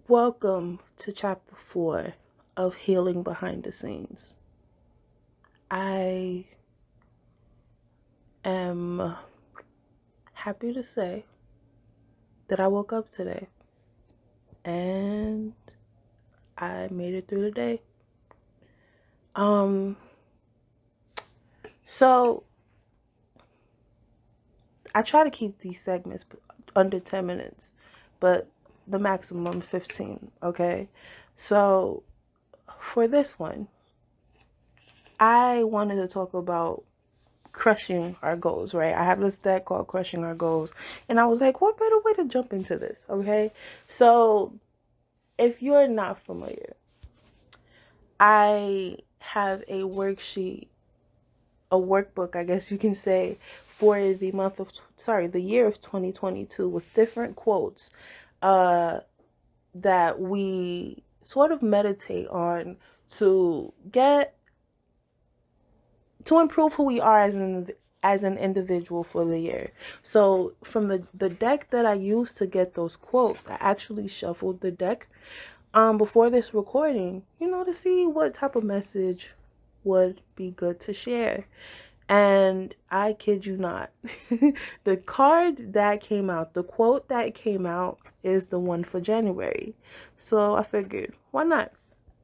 Welcome to chapter 4 of Healing Behind the Scenes. I am happy to say that I woke up today and I made it through the day. So I try to keep these segments under 10 minutes, but the maximum 15, okay? So for this one, I wanted to talk about crushing our goals, right? I have this deck called Crushing Our Goals, and I was like, what better way to jump into this, okay? So if you're not familiar, I have a worksheet, a workbook, I guess you can say, for the year of 2022 with different quotes that we sort of meditate on to improve who we are as an individual for the year. So from the deck that I used to get those quotes, I actually shuffled the deck before this recording, to see what type of message would be good to share. And I kid you not, the card that came out, the quote that came out is the one for January. So I figured, why not?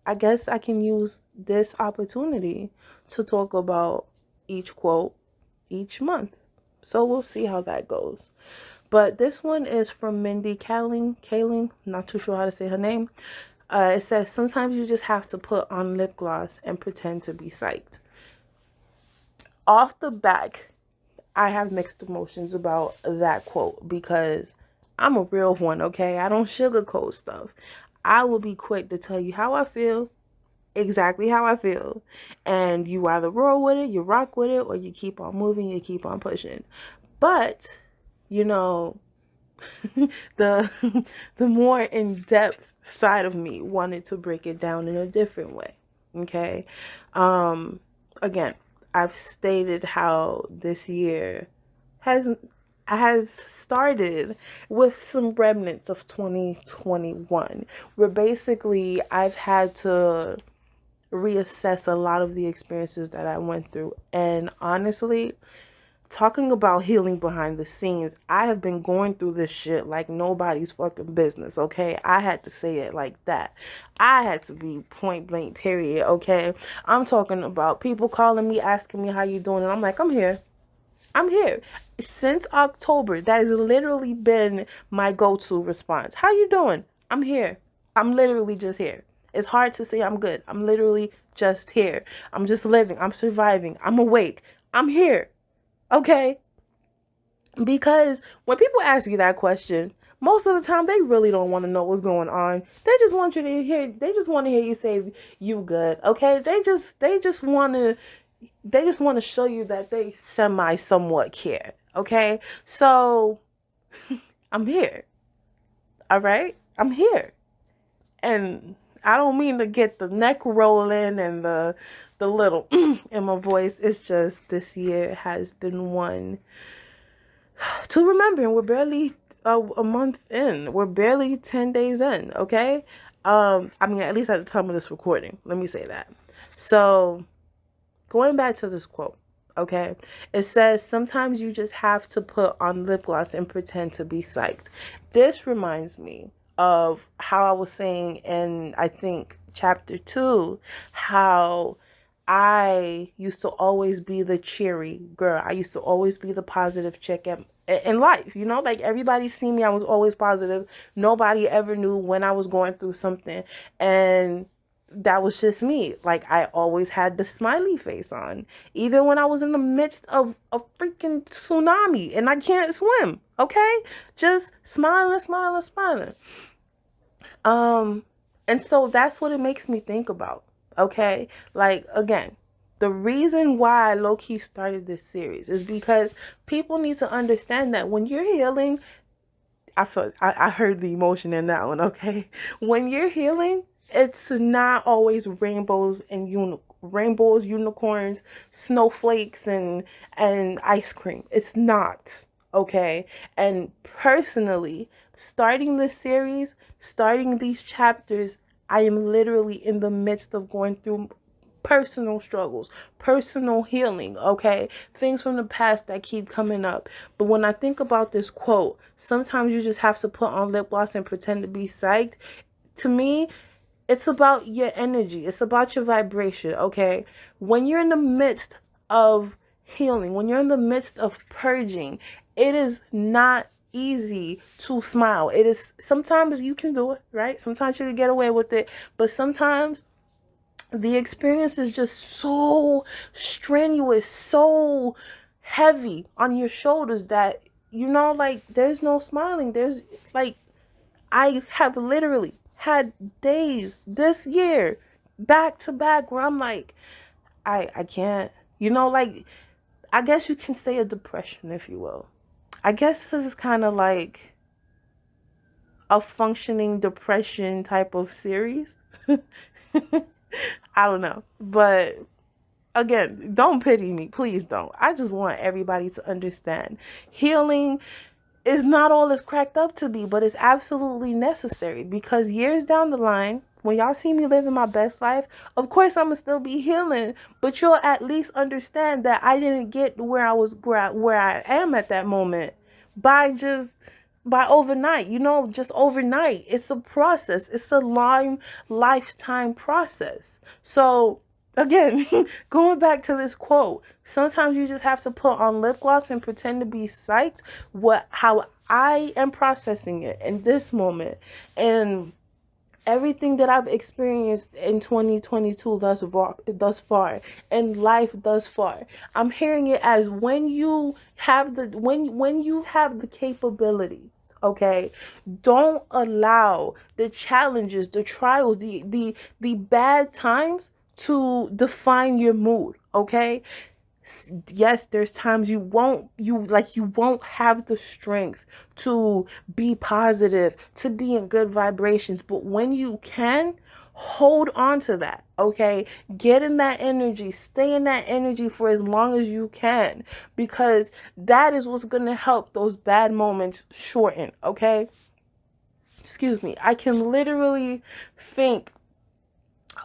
I guess I can use this opportunity to talk about each quote each month. So we'll see how that goes. But this one is from Mindy Kaling, not too sure how to say her name. It says, sometimes you just have to put on lip gloss and pretend to be psyched. Off the back, I have mixed emotions about that quote because I'm a real one, okay? I don't sugarcoat stuff. I will be quick to tell you how I feel, exactly how I feel, and you either roll with it, you rock with it, or you keep on moving, you keep on pushing. But the the more in-depth side of me wanted to break it down in a different way. Okay. Again, I've stated how this year has started with some remnants of 2021, where basically I've had to reassess a lot of the experiences that I went through. And honestly, talking about healing behind the scenes, I have been going through this shit like nobody's fucking business, okay? I had to say it like that. I had to be point blank, period, okay? I'm talking about people calling me, asking me how you doing, and I'm like, I'm here. Since October, that has literally been my go-to response. How you doing? I'm here. I'm literally just here. It's hard to say I'm good. I'm literally just here. I'm just living. I'm surviving. I'm awake. I'm here. Okay? Because when people ask you that question, most of the time they really don't want to know what's going on. They just want to hear you say you good. Okay? They just want to show you that they somewhat care. Okay? So I'm here. All right? I'm here. And I don't mean to get the neck rolling and the little in my voice. It's just this year has been one to remember, and we're barely a month in. We're barely 10 days in, okay? I mean, at least at the time of this recording. Let me say that. So, going back to this quote, okay? It says, sometimes you just have to put on lip gloss and pretend to be psyched. This reminds me of how I was saying in, I think, chapter 2, how I used to always be the cheery girl. I used to always be the positive chick in life, like everybody seen me. I was always positive. Nobody ever knew when I was going through something. And that was just me. Like, I always had the smiley face on, even when I was in the midst of a freaking tsunami and I can't swim. Okay? Just smiling. And so that's what it makes me think about. Okay? Like, again, the reason why I low-key started this series is because people need to understand that when you're healing, I heard the emotion in that one, okay? When you're healing, it's not always rainbows, unicorns, snowflakes, and ice cream. It's not, Okay. And personally, starting this series, starting these chapters, I am literally in the midst of going through personal struggles, personal healing, okay? Things from the past that keep coming up. But when I think about this quote, sometimes you just have to put on lip gloss and pretend to be psyched. To me, it's about your energy. It's about your vibration, okay? When you're in the midst of healing, when you're in the midst of purging, it is not easy to smile. It is, sometimes you can do it, right? Sometimes you can get away with it, but sometimes the experience is just so strenuous, so heavy on your shoulders that, like, there's no smiling. There's like, I have literally had days this year back to back where I'm like, I can't, like, I guess you can say a depression, if you will. I guess this is kind of like a functioning depression type of series. I don't know. But again, don't pity me. Please don't. I just want everybody to understand healing is not all it's cracked up to be, but it's absolutely necessary, because years down the line, when y'all see me living my best life, of course I'm gonna still be healing, but you'll at least understand that I didn't get where I am at that moment by overnight, just overnight. It's a process. It's a long lifetime process. So again, going back to this quote, sometimes you just have to put on lip gloss and pretend to be psyched how I am processing it in this moment. And everything that I've experienced in 2022 thus far, and life thus far, I'm hearing it as when you have the capabilities, okay, don't allow the challenges, the trials, the bad times to define your mood, okay? Yes, there's times you won't have the strength to be positive, to be in good vibrations, but when you can, hold on to that, okay? Get in that energy, stay in that energy for as long as you can, because that is what's going to help those bad moments shorten, okay? Excuse me. I can literally think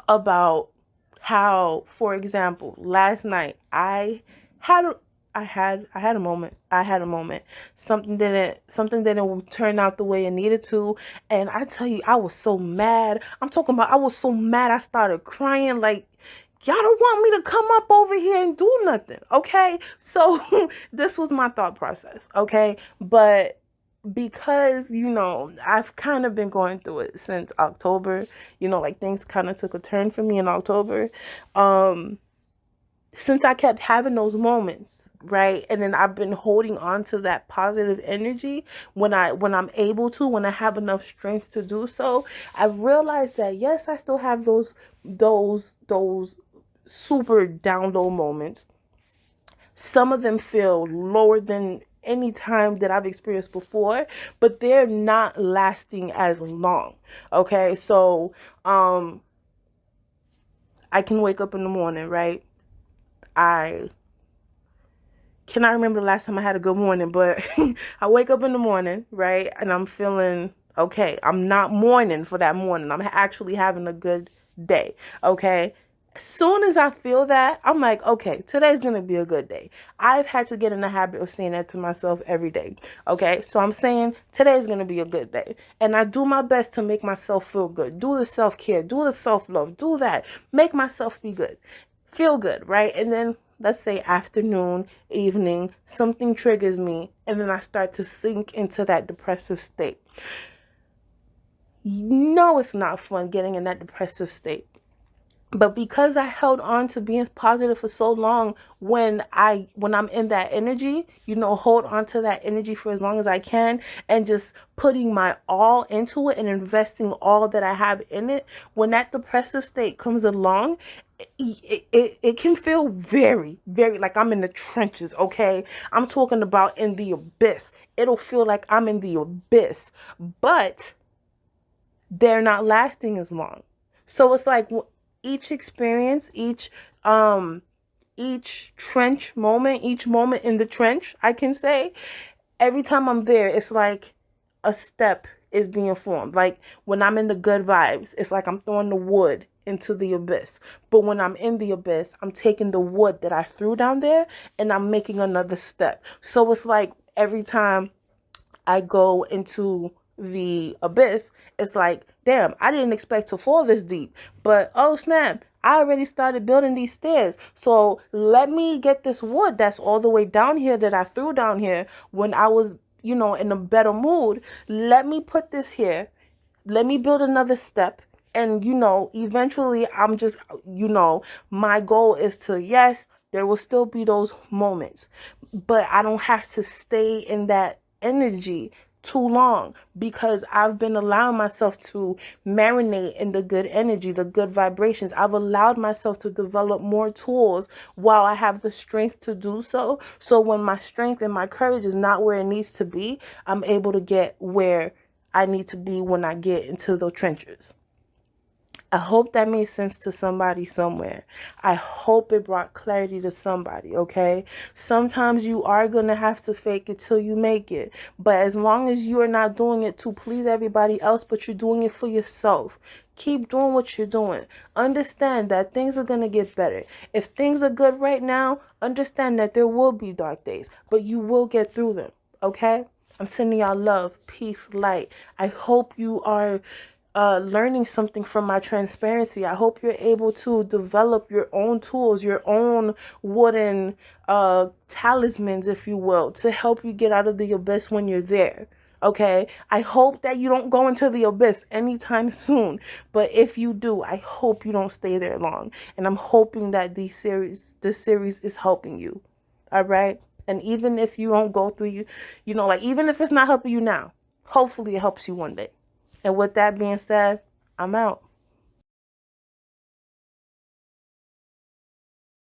about how, for example, last night had a, I had a moment. I had a moment. Something didn't turn out the way it needed to, and I tell you, I was so mad. I'm talking about I was so mad. I started crying like, y'all don't want me to come up over here and do nothing, okay? So this was my thought process, okay? But because I've kind of been going through it since October, like things kind of took a turn for me in October. Since I kept having those moments, right? And then I've been holding on to that positive energy when I have enough strength to do so. I realized that yes, I still have those super down low moments. Some of them feel lower than any time that I've experienced before, but they're not lasting as long. Okay, so I can wake up in the morning, right? I cannot remember the last time I had a good morning, but I wake up in the morning, right? And I'm feeling okay. I'm not mourning for that morning. I'm actually having a good day, okay? As soon as I feel that, I'm like, okay, today's going to be a good day. I've had to get in the habit of saying that to myself every day, okay? So I'm saying today's going to be a good day. And I do my best to make myself feel good. Do the self-care, do the self-love, do that. Make myself be good. Feel good, right? And then let's say afternoon, evening, something triggers me, and then I start to sink into that depressive state. No, it's not fun getting in that depressive state. But because I held on to being positive for so long, when I'm in that energy, hold on to that energy for as long as I can, and just putting my all into it and investing all that I have in it, when that depressive state comes along, it can feel very, very like I'm in the trenches, okay? I'm talking about in the abyss. It'll feel like I'm in the abyss, but they're not lasting as long. So it's like each experience, each trench moment, each moment in the trench, I can say, every time I'm there, it's like a step is being formed. Like when I'm in the good vibes, it's like I'm throwing the wood into the abyss. But when I'm in the abyss, I'm taking the wood that I threw down there and I'm making another step. So it's like every time I go into the abyss, it's like, damn, I didn't expect to fall this deep. But oh snap, I already started building these stairs. So let me get this wood that's all the way down here that I threw down here when I was, in a better mood. Let me put this here. Let me build another step. And, eventually I'm just, my goal is to, yes, there will still be those moments, but I don't have to stay in that energy too long because I've been allowing myself to marinate in the good energy, the good vibrations. I've allowed myself to develop more tools while I have the strength to do so. So when my strength and my courage is not where it needs to be, I'm able to get where I need to be when I get into the trenches. I hope that made sense to somebody somewhere. I hope it brought clarity to somebody, okay? Sometimes you are going to have to fake it till you make it. But as long as you are not doing it to please everybody else, but you're doing it for yourself, keep doing what you're doing. Understand that things are going to get better. If things are good right now, understand that there will be dark days, but you will get through them, okay? I'm sending y'all love, peace, light. I hope you are learning something from my transparency. I hope you're able to develop your own tools, your own wooden talismans, if you will, to help you get out of the abyss when you're there. Okay, I hope that you don't go into the abyss anytime soon. But if you do, I hope you don't stay there long. And I'm hoping that this series is helping you. All right. And even if you don't go through like even if it's not helping you now, hopefully it helps you one day. And with that being said, I'm out.